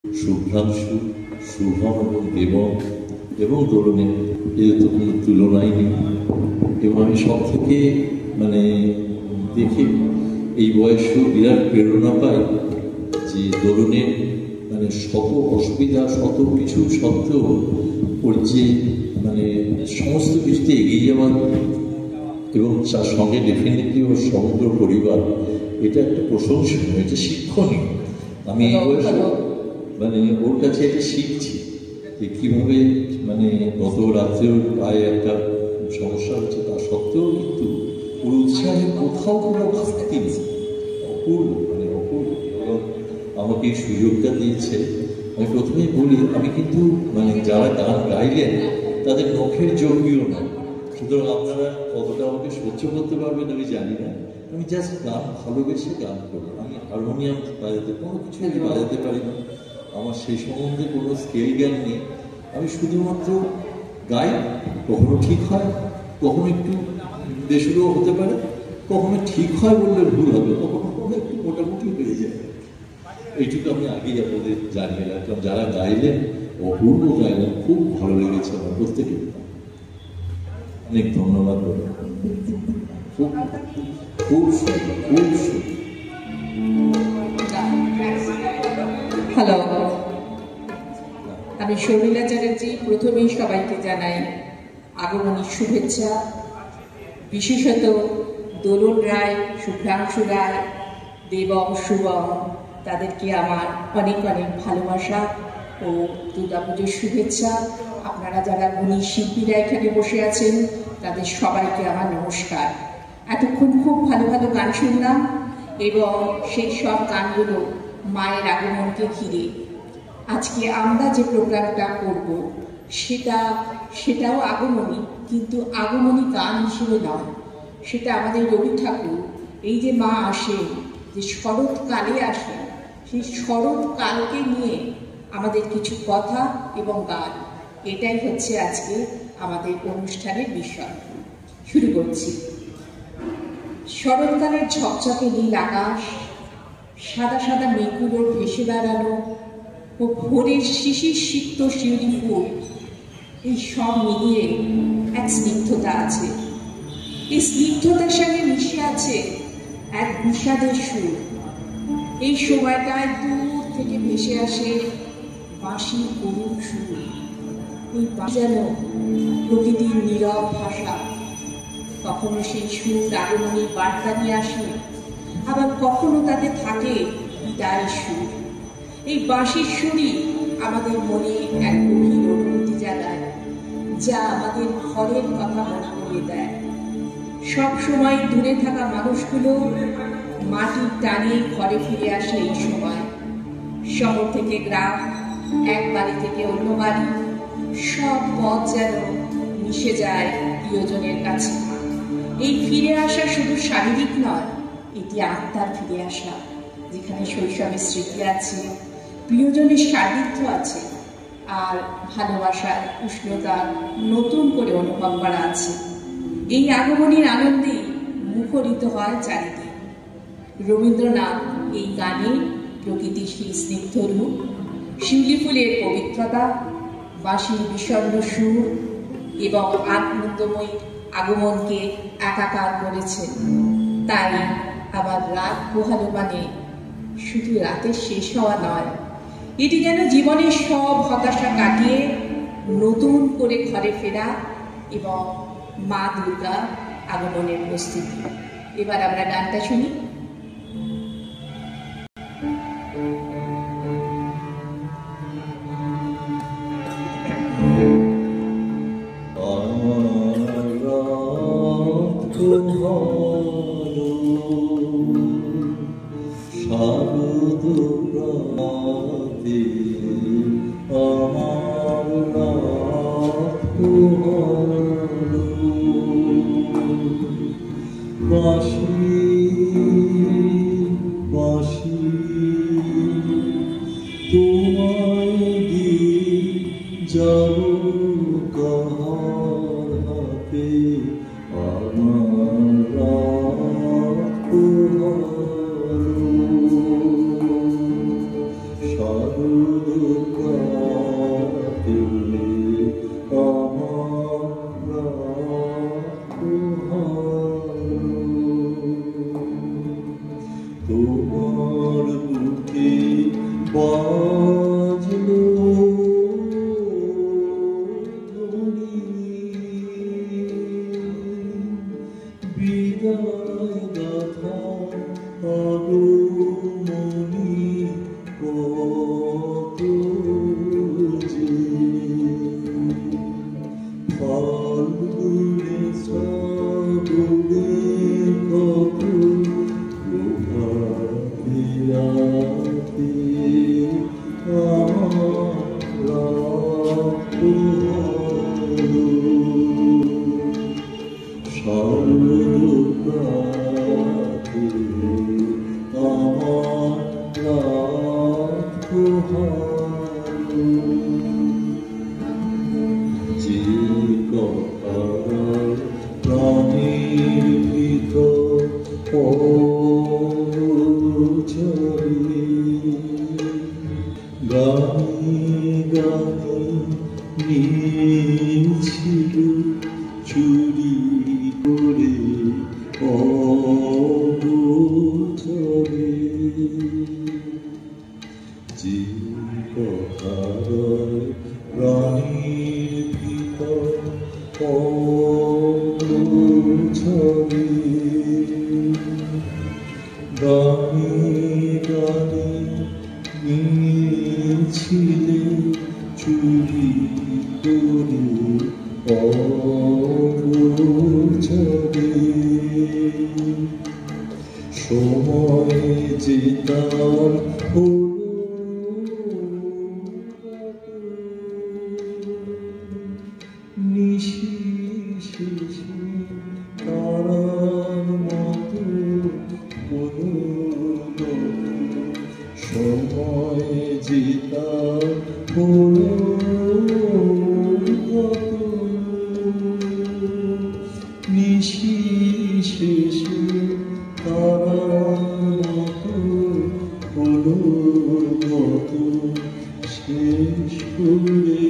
শুভ্রাংশু, শুভম এবং দেবম এবং দোলনের এর তো কোনো তুলনাই নেই। এবং আমি সব থেকে দেখে এই বয়সেও বিরাট প্রেরণা পাই যে দোলনের শত অসুবিধা শত কিছু সত্ত্বেও ওর যে সমস্ত কিছুতে এগিয়ে যাওয়ার এবং তার সঙ্গে ডেফিনেটলি ওর সমগ্র পরিবার, এটা একটা প্রশংসনীয়, এটা শিক্ষণীয়। আমি এই বয়সে ওর কাছে এটা শিখছি যে কীভাবে গত রাত্রেও প্রায় একটা সমস্যা হচ্ছে, তা সত্ত্বেও কিন্তু ওর উৎসাহে কোথাও কোনো ঘাটতি নেই। অপূর্ব অপূর্ব। এবং আমাকে এই সুযোগটা দিয়েছে। আমি প্রথমেই বলি, আমি কিন্তু যারা গান গাইলেন তাদের নখের যোগ্যও নয়, সুতরাং আপনারা কতটা আমাকে সহ্য করতে পারবেন আমি জানি না। আমি জাস্ট গান ভালোবেসে গান করি। আমি হারমোনিয়াম বাজাতে কোনো কিছু আমি বাজাতে পারি না, আমার সেই সম্বন্ধে কোনো স্কেল জ্ঞান নেই। আমি শুধুমাত্র গাই, কখনো ঠিক হয়, কখনো একটু বেসুরও হতে পারে, কখনো ঠিক হয় বললে ভুল হবে, কখনো একটু মোটামুটি হয়ে যায়। এইটুকু আমি আগেই আপনাদের জানিয়ে রাখলাম। যারা গাইলেন অপূর্ব গাইলেন, খুব ভালো লেগেছে আমার প্রত্যেকে। অনেক ধন্যবাদ। খুব খুব সুন্দর, খুব সুন্দর। হ্যালো, আমি শর্মিলা চ্যাটার্জি। প্রথমেই সবাইকে জানাই আগমনী শুভেচ্ছা। বিশেষত দোলন রায়, শুভ্রাংশু রায়, দেবম, শুভম, তাদেরকে আমার অনেক অনেক ভালোবাসা ও দুর্গাপুজোর শুভেচ্ছা। আপনারা যারা গুণী শিল্পীরা এখানে বসে আছেন তাদের সবাইকে আমার নমস্কার। এতক্ষণ খুব ভালো ভালো গান শুনলাম এবং সেই সব গানগুলো মায়ের আগমনকে ঘিরে। আজকে আমরা যে প্রোগ্রামটা করব সেটাও আগমনী, কিন্তু আগমনী গান হিসেবে নয়। সেটা আমাদের রবি ঠাকুর এই যে মা আসেন, যে শরৎকালে আসেন, সেই শরৎকালকে নিয়ে আমাদের কিছু কথা এবং গান, এটাই হচ্ছে আজকে আমাদের অনুষ্ঠানের বিষয়। শুরু করছি। শরৎকালের ঝকঝকে নীল আকাশ, সাদা সাদা মেঘগুলোর ভেসে বেড়ানো ও ভোরের শিশির সিক্ত শিউলি ফুল, এই সব মিলিয়ে এক স্নিগ্ধতা আছে। এই স্নিগ্ধতার সঙ্গে মিশে আছে এক বিষাদের সুর। এই সময়টায় দূর থেকে ভেসে আসে বাঁশির করুণ সুর। এই যেন প্রকৃতির নীরব ভাষা। কখনো সেই সুর আগমনীর বার্তা নিয়ে আসে, আবার কখনো তাতে থাকে বিদায় সুর। এই বাঁশির সুরই আমাদের মনে এক গভীর অনুভূতি জাগায়, যা আমাদের ঘরের কথা মনে করিয়ে দেয়। সব সময় দূরে থাকা মানুষগুলো মাটির টানে ঘরে ফিরে আসে এই সময়। শহর থেকে গ্রাম, এক বাড়ি থেকে অন্য বাড়ি, সব পথ যেন মিশে যায় প্রিয়জনের কাছে। এই ফিরে আসা শুধু শারীরিক নয়, এটি আত্মার ফিরে আসা, যেখানে শৈশবের স্মৃতি আছে, প্রিয়জনের সান্নিধ্য আছে, আর ভালোবাসার উষ্ণতা নতুন করে অনুভব করা আছে। এই আগমনীর আনন্দে মুখরিত হয় চারিদিক। রবীন্দ্রনাথ এই গানে প্রকৃতির সেই স্নিগ্ধ রূপ, শিউলি ফুলের পবিত্রতা, বাঁশির বিষণ্ণ সুর এবং আনন্দময়ী আগমনকে একাকার করেছেন। তাই আবার রাত পোহালো শুধু রাতের শেষ হওয়া নয়, এটি যেন জীবনের সব হতাশা কাটিয়ে নতুন করে ঘরে ফেরা এবং মা দুর্গা আগমনের প্রস্তুতি। এবার আমরা গানটা শুনি। Shadow প্রাতে আমার তোমার বুকে বাজলো ধ্বনি বিদায় গাথা আগমনী কত যে ফাল্গুনে শ্রাবণে কত প্রভাতে রাতে আমার সর্বপ্রাতে আমার যে কথায় প্রাণের ভিতর পৌঁছবে গানে গানে নিয়েছিল চুরি করে অগোচরে যে কথায় প্রাণীর ভিতর পৌঁছবে গানে গানে নিয়েছিলে চুরি করে অগোচরে সময় যে তার নিশি শেষে তারার মতো সময় যে তার নিশি শেষে তারার মতো শেষ করে